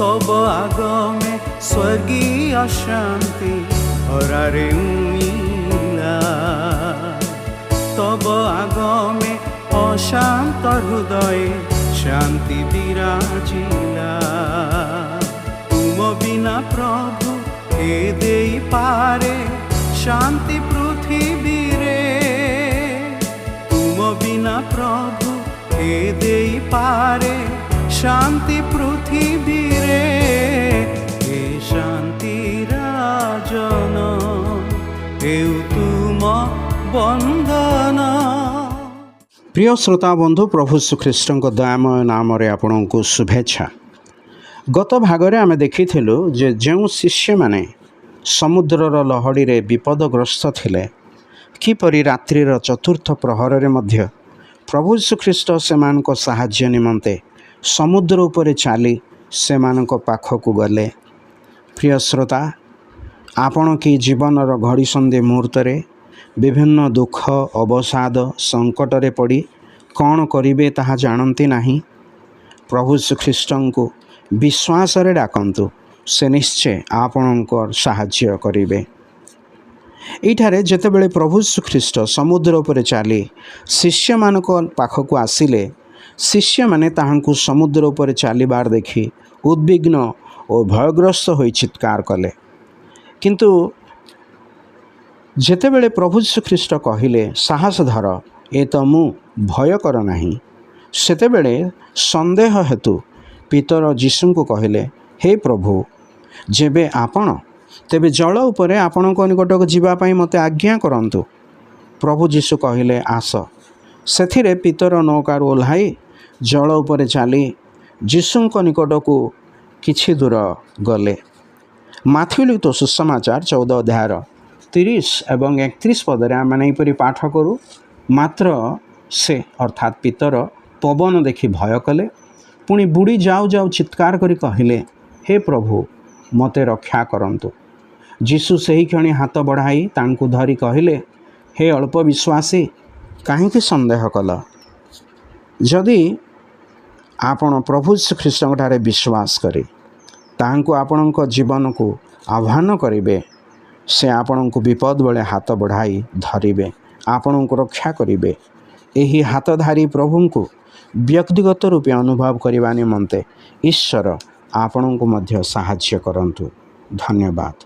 तब आगमे स्वर्गीय शांति हरारे उइला। तब आगमे अशांत हृदय शांति विराजिला। तुम बिना प्रभु के देई पारे शांति पृथ्वी रे। तुम बिना प्रभु के देई पारे शांति पृथ्वी रे। हे शांति राजन हेउ तुम बंधन। प्रिय श्रोता बंधु, प्रभु श्रीकृष्ण दयामय नाम रे आपनको शुभेच्छा। गत भागरे आमे देखिथिलु जे जो शिष्य माने समुद्रर लहड़ी रे विपदग्रस्त थिले, किपरि रात्रिर चतुर्थ प्रहर रे मध्य प्रभु श्रीकृष्ण सेमानको साहाय्य निमंते समुद्र उपरे चाली सेमानको पाखकु गले। प्रिय श्रोता, आपण की जीवनर घड़ी संधि मुहूर्त रे विभिन्न दुख अवसाद संकट रे पड़ी कौन करिवे ताहा जानती नहीं। प्रभु श्रीकृष्ण को विश्वास रे डाकंतु, से निश्चय आपणकर साहाय्य करिवे। एठारे जेतेबेले प्रभु श्रीकृष्ण समुद्र उपरे चाली शिष्य मानक पाखकु आसिले, शिष्य माने ताहांकु समुद्र उपरे चालिबार देखि उद्विग्न और भयग्रस्त होई चित्कार कले। किंतु जेतेबेले प्रभु श्रीकृष्ण कहिले साहस धर, ए तो मु भय कर नाही, सेतेबेले संदेह हेतु पितर जीशु को कहिले, हे प्रभु, जेबे आपण तेबे जल उपरे आपणक निकटक जीवा पाई मते आज्ञा करंतु। प्रभु जीशु कहिले, आस। सेथिरे पितर नौकार ओल्हाई जल उपरे चाली जीशुंक निकटक किछि दूर गले। माथ्यू लिखित सुसमाचार 14 अध्यायर 30 एवं 31 पदरे आम मैंने पाठ करूँ। मात्र से अर्थात पितर पवन देखि भय कले, पुणी बुड़ी जाऊ जाऊ चित्कार करी कहिले, हे प्रभु, मते रक्षा करंतु। जीशु सही क्षणी हाथ बढ़ाई तांकु धरी कहिले, हे अल्प विश्वासी, काहेकि संदेह कल। जदि आपण प्रभु श्रीकृष्ण ठारे विश्वास करी तांकु आपणक जीवन को आह्वान करिवे, से आपणक विपद बेले हाथ बढ़ाई धरिवे, आपणक रक्षा करिवे। एही हाथधारी प्रभु को व्यक्तिगत रूपे अनुभव करने निमंते ईश्वर आपणक मध्य साहाय्य करंतु। धन्यवाद।